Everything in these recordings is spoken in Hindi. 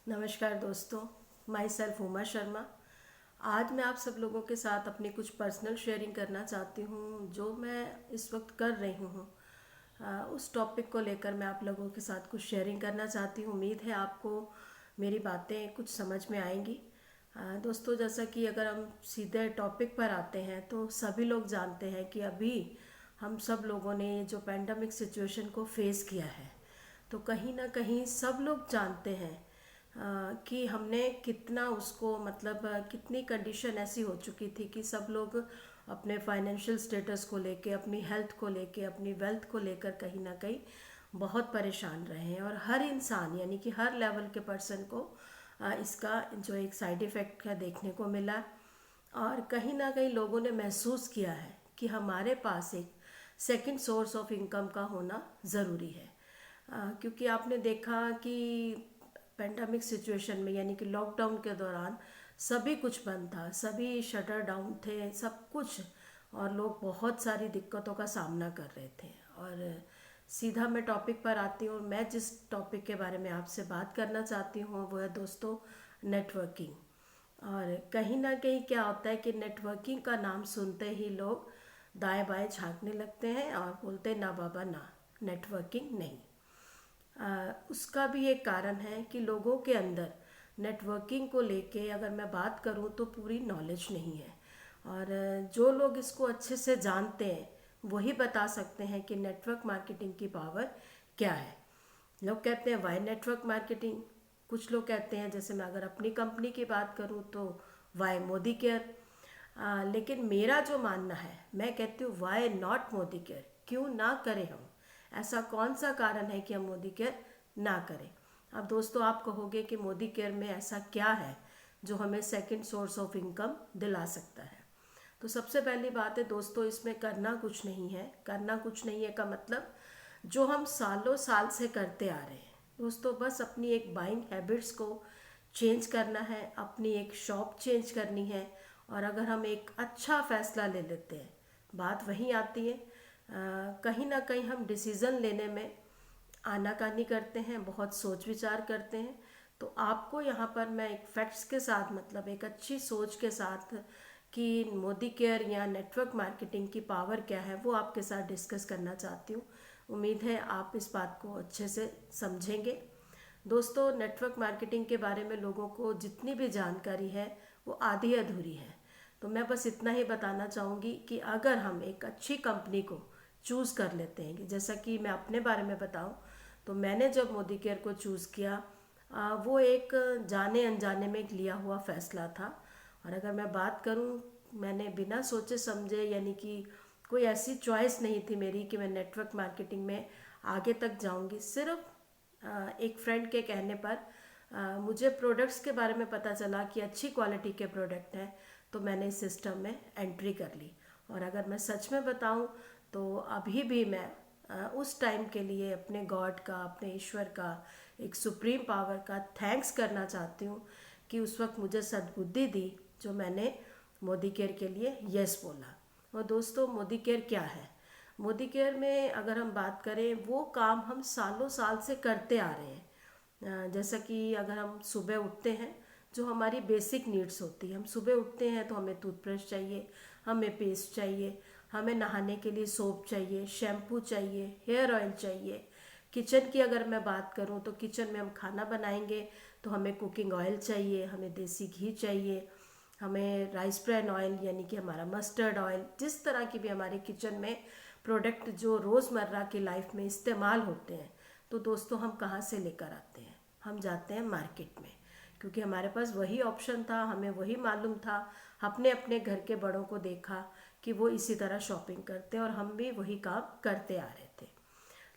नमस्कार दोस्तों, माई सेल्फ उमा शर्मा। आज मैं आप सब लोगों के साथ अपनी कुछ पर्सनल शेयरिंग करना चाहती हूँ जो मैं इस वक्त कर रही हूँ। उस टॉपिक को लेकर मैं आप लोगों के साथ कुछ शेयरिंग करना चाहती हूँ। उम्मीद है आपको मेरी बातें कुछ समझ में आएंगी। दोस्तों, जैसा कि अगर हम सीधे टॉपिक पर आते हैं तो सभी लोग जानते हैं कि अभी हम सब लोगों ने जो पैंडमिक सिचुएशन को फेस किया है, तो कहीं ना कहीं सब लोग जानते हैं कि हमने कितना उसको मतलब कितनी कंडीशन ऐसी हो चुकी थी कि सब लोग अपने फाइनेंशियल स्टेटस को लेके, अपनी हेल्थ को लेके, अपनी वेल्थ को लेकर कहीं ना कहीं बहुत परेशान रहे हैं। और हर इंसान यानी कि हर लेवल के पर्सन को इसका जो एक साइड इफ़ेक्ट है देखने को मिला। और कहीं ना कहीं लोगों ने महसूस किया है कि हमारे पास एक सेकंड सोर्स ऑफ इनकम का होना ज़रूरी है। क्योंकि आपने देखा कि पेंडेमिक सिचुएशन में यानी कि लॉकडाउन के दौरान सभी कुछ बंद था, सभी शटर डाउन थे, सब कुछ। और लोग बहुत सारी दिक्कतों का सामना कर रहे थे। और सीधा मैं टॉपिक पर आती हूँ। मैं जिस टॉपिक के बारे में आपसे बात करना चाहती हूँ वो है दोस्तों, नेटवर्किंग। और कहीं ना कहीं क्या होता है कि नेटवर्किंग का नाम सुनते ही लोग दाएं बाएं झांकने लगते हैं और बोलते हैं ना बाबा ना, नेटवर्किंग नहीं। उसका भी एक कारण है कि लोगों के अंदर नेटवर्किंग को लेके अगर मैं बात करूं तो पूरी नॉलेज नहीं है। और जो लोग इसको अच्छे से जानते हैं वही बता सकते हैं कि नेटवर्क मार्केटिंग की पावर क्या है। लोग कहते हैं वाई नेटवर्क मार्केटिंग, कुछ लोग कहते हैं, जैसे मैं अगर अपनी कंपनी की बात करूं तो वाई मोदी केयर। लेकिन मेरा जो मानना है, मैं कहती हूँ वाई नॉट मोदी केयर, क्यों ना करें हम। ऐसा कौन सा कारण है कि हम मोदी केयर ना करें। अब दोस्तों, आप कहोगे कि मोदी केयर में ऐसा क्या है जो हमें सेकंड सोर्स ऑफ इनकम दिला सकता है। तो सबसे पहली बात है दोस्तों, इसमें करना कुछ नहीं है। करना कुछ नहीं है का मतलब जो हम सालों साल से करते आ रहे हैं दोस्तों, बस अपनी एक बाइंग हैबिट्स को चेंज करना है, अपनी एक शॉप चेंज करनी है। और अगर हम एक अच्छा फैसला ले लेते हैं, बात वहीं आती है। कहीं ना कहीं हम डिसीज़न लेने में आनाकानी करते हैं, बहुत सोच विचार करते हैं। तो आपको यहाँ पर मैं एक फैक्ट्स के साथ, मतलब एक अच्छी सोच के साथ कि मोदी केयर या नेटवर्क मार्केटिंग की पावर क्या है, वो आपके साथ डिस्कस करना चाहती हूँ। उम्मीद है आप इस बात को अच्छे से समझेंगे। दोस्तों, नेटवर्क मार्केटिंग के बारे में लोगों को जितनी भी जानकारी है वो आधी अधूरी है। तो मैं बस इतना ही बताना चाहूँगी कि अगर हम एक अच्छी कंपनी को चूज़ कर लेते हैं, कि जैसा कि मैं अपने बारे में बताऊं, तो मैंने जब मोदी केयर को चूज़ किया, वो एक जाने अनजाने में लिया हुआ फ़ैसला था। और अगर मैं बात करूं, मैंने बिना सोचे समझे, यानी कि कोई ऐसी चॉइस नहीं थी मेरी कि मैं नेटवर्क मार्केटिंग में आगे तक जाऊंगी। सिर्फ एक फ्रेंड के कहने पर मुझे प्रोडक्ट्स के बारे में पता चला कि अच्छी क्वालिटी के प्रोडक्ट हैं, तो मैंने इस सिस्टम में एंट्री कर ली। और अगर मैं सच में बताऊं तो अभी भी मैं उस टाइम के लिए अपने गॉड का, अपने ईश्वर का, एक सुप्रीम पावर का थैंक्स करना चाहती हूँ कि उस वक्त मुझे सद्बुद्धि दी जो मैंने मोदी केयर के लिए यस बोला। और दोस्तों, मोदी केयर क्या है? मोदी केयर में अगर हम बात करें, वो काम हम सालों साल से करते आ रहे हैं। जैसा कि अगर हम सुबह उठते हैं, जो हमारी बेसिक नीड्स होती है, हम सुबह उठते हैं तो हमें टूथब्रश चाहिए, हमें पेस्ट चाहिए, हमें नहाने के लिए सोप चाहिए, शैम्पू चाहिए, हेयर ऑयल चाहिए। किचन की अगर मैं बात करूं तो किचन में हम खाना बनाएंगे तो हमें कुकिंग ऑयल चाहिए, हमें देसी घी चाहिए, हमें राइस ब्रैन ऑयल यानी कि हमारा मस्टर्ड ऑयल, जिस तरह की भी हमारे किचन में प्रोडक्ट जो रोज़मर्रा की लाइफ में इस्तेमाल होते हैं, तो दोस्तों हम कहाँ से लेकर आते हैं? हम जाते हैं मार्केट में, क्योंकि हमारे पास वही ऑप्शन था, हमें वही मालूम था। अपने अपने घर के बड़ों को देखा कि वो इसी तरह शॉपिंग करते हैं और हम भी वही काम करते आ रहे थे।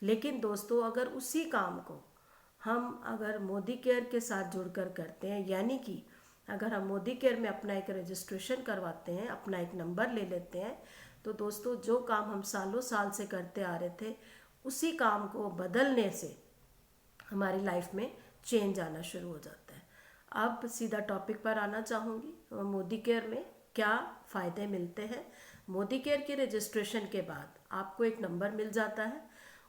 लेकिन दोस्तों, अगर उसी काम को हम अगर मोदी केयर के साथ जुड़कर करते हैं, यानी कि अगर हम मोदी केयर में अपना एक रजिस्ट्रेशन करवाते हैं, अपना एक नंबर ले लेते हैं, तो दोस्तों जो काम हम सालों साल से करते आ रहे थे, उसी काम को बदलने से हमारी लाइफ में चेंज आना शुरू हो जाता है। अब सीधा टॉपिक पर आना चाहूँगी, मोदी केयर में क्या फ़ायदे मिलते हैं। मोदी केयर के रजिस्ट्रेशन के बाद आपको एक नंबर मिल जाता है।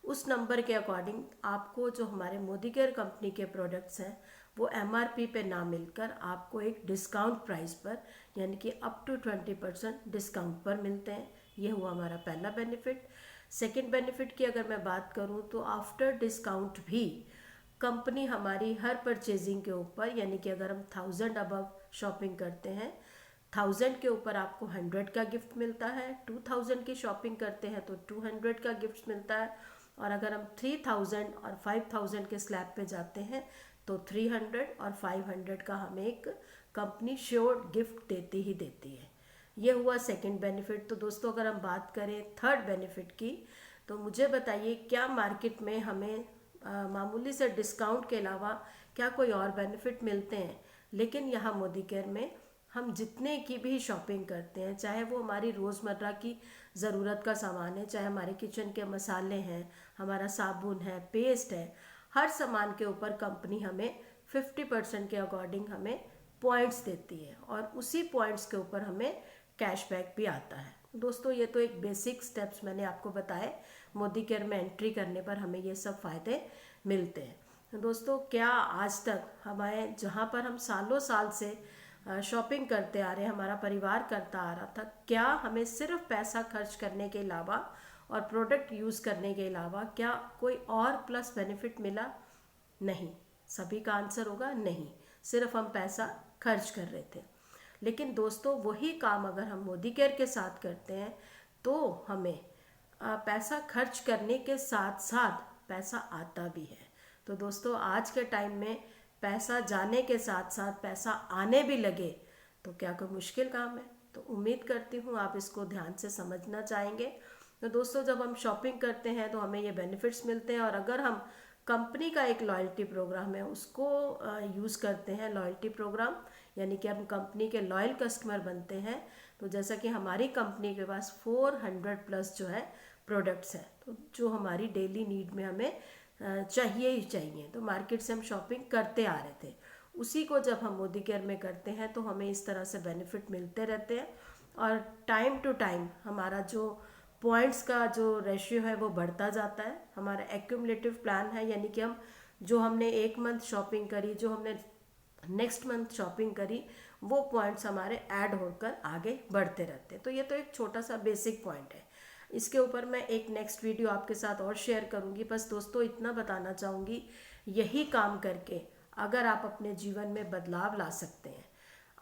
उस नंबर के अकॉर्डिंग आपको जो हमारे मोदी केयर कंपनी के प्रोडक्ट्स हैं वो MRP पे ना मिलकर आपको एक डिस्काउंट प्राइस पर यानी कि अप टू 20% डिस्काउंट पर मिलते हैं। ये हुआ हमारा पहला बेनिफिट। सेकंड बेनिफिट की अगर मैं बात करूँ तो आफ्टर डिस्काउंट भी कंपनी हमारी हर परचेजिंग के ऊपर यानी कि अगर हम 1000 अबव शॉपिंग करते हैं 1000 के ऊपर आपको 100 का गिफ्ट मिलता है, 2000 की शॉपिंग करते हैं तो 200 का गिफ्ट मिलता है, और अगर हम 3000 और 5000 के स्लैब पे जाते हैं तो 300 और 500 का हमें एक कंपनी श्योर गिफ्ट देती ही देती है। ये हुआ सेकंड बेनिफिट। तो दोस्तों अगर हम बात करें थर्ड बेनिफिट की तो मुझे बताइए क्या मार्केट में हमें मामूली से डिस्काउंट के अलावा क्या कोई और बेनिफिट मिलते हैं। लेकिन यहाँ मोदी केयर में हम जितने की भी शॉपिंग करते हैं, चाहे वो हमारी रोज़मर्रा की ज़रूरत का सामान है, चाहे हमारे किचन के मसाले हैं, हमारा साबुन है, पेस्ट है, हर सामान के ऊपर कंपनी हमें 50% के अकॉर्डिंग हमें पॉइंट्स देती है और उसी पॉइंट्स के ऊपर हमें कैशबैक भी आता है। दोस्तों ये तो एक बेसिक स्टेप्स मैंने आपको बताए, मोदी केयर में एंट्री करने पर हमें ये सब फ़ायदे मिलते हैं। दोस्तों क्या आज तक हमारे जहाँ पर हम सालों साल से शॉपिंग करते आ रहे हैं, हमारा परिवार करता आ रहा था, क्या हमें सिर्फ पैसा खर्च करने के अलावा और प्रोडक्ट यूज़ करने के अलावा क्या कोई और प्लस बेनिफिट मिला? नहीं। सभी का आंसर होगा नहीं, सिर्फ हम पैसा खर्च कर रहे थे। लेकिन दोस्तों वही काम अगर हम मोदी केयर के साथ करते हैं तो हमें पैसा खर्च करने के साथ साथ पैसा आता भी है। तो दोस्तों आज के टाइम में पैसा जाने के साथ साथ पैसा आने भी लगे तो क्या कोई मुश्किल काम है? तो उम्मीद करती हूँ आप इसको ध्यान से समझना चाहेंगे। तो दोस्तों जब हम शॉपिंग करते हैं तो हमें ये बेनिफिट्स मिलते हैं, और अगर हम कंपनी का एक लॉयल्टी प्रोग्राम है उसको यूज़ करते हैं, लॉयल्टी प्रोग्राम यानी कि हम कंपनी के लॉयल कस्टमर बनते हैं, तो जैसा कि हमारी कंपनी के पास 400 प्लस जो है प्रोडक्ट्स हैं तो जो हमारी डेली नीड में हमें चाहिए ही चाहिए, तो मार्केट से हम शॉपिंग करते आ रहे थे, उसी को जब हम मोदी केयर में करते हैं तो हमें इस तरह से बेनिफिट मिलते रहते हैं। और टाइम टू टाइम हमारा जो पॉइंट्स का जो रेशियो है वो बढ़ता जाता है। हमारा एक्यूमुलेटिव प्लान है यानी कि हम जो हमने एक मंथ शॉपिंग करी, जो हमने नेक्स्ट मंथ शॉपिंग करी, वो पॉइंट्स हमारे ऐड होकर आगे बढ़ते रहते हैं। तो ये तो एक छोटा सा बेसिक पॉइंट है, इसके ऊपर मैं एक नेक्स्ट वीडियो आपके साथ और शेयर करूंगी। बस दोस्तों इतना बताना चाहूँगी, यही काम करके अगर आप अपने जीवन में बदलाव ला सकते हैं,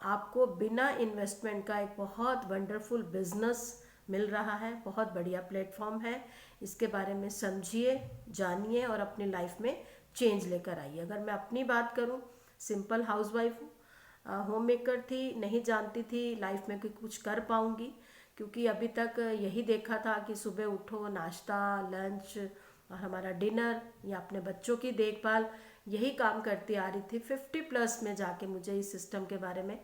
आपको बिना इन्वेस्टमेंट का एक बहुत वंडरफुल बिजनेस मिल रहा है, बहुत बढ़िया प्लेटफॉर्म है। इसके बारे में समझिए, जानिए और अपनी लाइफ में चेंज लेकर आइए। अगर मैं अपनी बात करूं, सिंपल हाउसवाइफ हूँ, होम मेकर थी, नहीं जानती थी लाइफ में कि कुछ कर पाऊंगी, क्योंकि अभी तक यही देखा था कि सुबह उठो, नाश्ता, लंच और हमारा डिनर या अपने बच्चों की देखभाल, यही काम करती आ रही थी। 50 प्लस में जाके मुझे इस सिस्टम के बारे में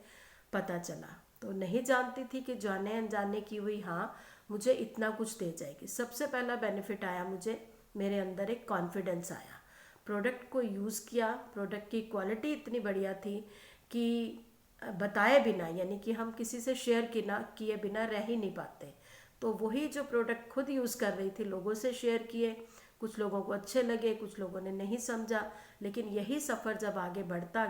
पता चला, तो नहीं जानती थी कि जाने अनजाने की हुई हाँ मुझे इतना कुछ दे जाएगी। सबसे पहला बेनिफिट आया मुझे, मेरे अंदर एक कॉन्फिडेंस आया। प्रोडक्ट को यूज़ किया, प्रोडक्ट की क्वालिटी इतनी बढ़िया थी कि बताए बिना यानी कि हम किसी से शेयर किए बिना रह ही नहीं पाते। तो वही जो प्रोडक्ट खुद यूज़ कर रही थी, लोगों से शेयर किए, कुछ लोगों को अच्छे लगे, कुछ लोगों ने नहीं समझा, लेकिन यही सफ़र जब आगे बढ़ता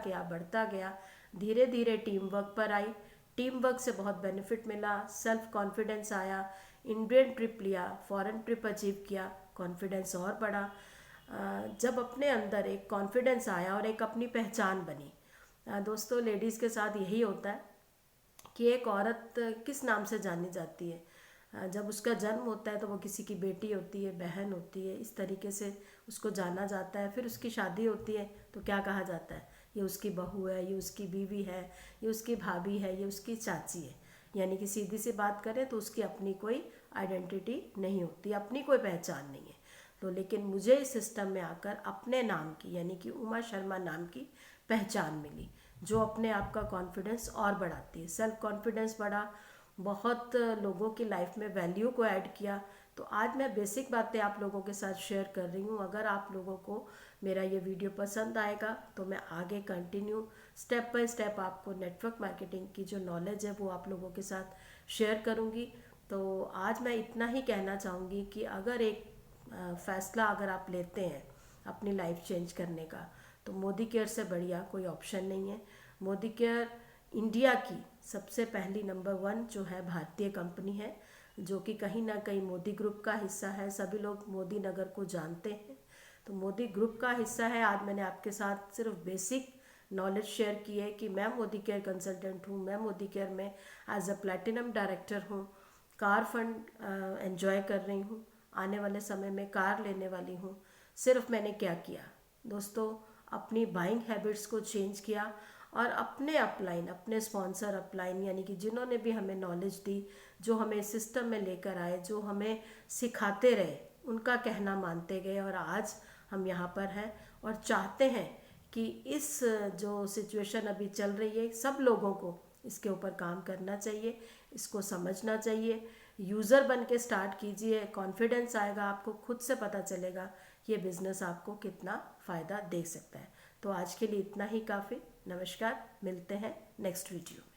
गया, धीरे धीरे टीम वर्क पर आई। टीम वर्क से बहुत बेनिफिट मिला, सेल्फ कॉन्फिडेंस आया, इंडियन ट्रिप लिया, फॉरेन ट्रिप अचीव किया, कॉन्फिडेंस और बढ़ा। जब अपने अंदर एक कॉन्फिडेंस आया और एक अपनी पहचान बनी। दोस्तों लेडीज़ के साथ यही होता है कि एक औरत किस नाम से जानी जाती है। जब उसका जन्म होता है तो वो किसी की बेटी होती है, बहन होती है, इस तरीके से उसको जाना जाता है। फिर उसकी शादी होती है तो क्या कहा जाता है, ये उसकी बहू है, ये उसकी बीवी है, ये उसकी भाभी है, ये उसकी चाची है। यानी कि सीधी सी बात करें तो उसकी अपनी कोई आइडेंटिटी नहीं होती, अपनी कोई पहचान नहीं है। तो लेकिन मुझे इस सिस्टम में आकर अपने नाम की यानी कि उमा शर्मा नाम की पहचान मिली, जो अपने आप का कॉन्फिडेंस और बढ़ाती है। सेल्फ कॉन्फिडेंस बढ़ा, बहुत लोगों की लाइफ में वैल्यू को ऐड किया। तो आज मैं बेसिक बातें आप लोगों के साथ शेयर कर रही हूँ। अगर आप लोगों को मेरा ये वीडियो पसंद आएगा तो मैं आगे कंटिन्यू स्टेप बाय स्टेप आपको नेटवर्क मार्केटिंग की जो नॉलेज है वो आप लोगों के साथ शेयर करूँगी। तो आज मैं इतना ही कहना चाहूँगी कि अगर एक फैसला अगर आप लेते हैं अपनी लाइफ चेंज करने का, तो मोदी केयर से बढ़िया कोई ऑप्शन नहीं है। मोदी केयर इंडिया की सबसे पहली नंबर 1 जो है भारतीय कंपनी है, जो कि कहीं ना कहीं मोदी ग्रुप का हिस्सा है। सभी लोग मोदी नगर को जानते हैं, तो मोदी ग्रुप का हिस्सा है। आज मैंने आपके साथ सिर्फ बेसिक नॉलेज शेयर की है कि मैं मोदी केयर कंसल्टेंट हूँ, मैं मोदी केयर में एज अ प्लैटिनम डायरेक्टर हूँ, कार फंड एंजॉय कर रही हूँ, आने वाले समय में कार लेने वाली हूँ। सिर्फ मैंने क्या किया दोस्तों, अपनी बाइंग हैबिट्स को चेंज किया और अपने अपलाइन, अपने स्पॉन्सर अपलाइन, यानी कि जिन्होंने भी हमें नॉलेज दी, जो हमें सिस्टम में लेकर आए, जो हमें सिखाते रहे, उनका कहना मानते गए और आज हम यहाँ पर हैं। और चाहते हैं कि इस जो सिचुएशन अभी चल रही है, सब लोगों को इसके ऊपर काम करना चाहिए, इसको समझना चाहिए। यूज़र बन के स्टार्ट कीजिए, कॉन्फिडेंस आएगा, आपको खुद से पता चलेगा ये बिज़नेस आपको कितना फ़ायदा दे सकता है। तो आज के लिए इतना ही काफ़ी। नमस्कार, मिलते हैं नेक्स्ट वीडियो।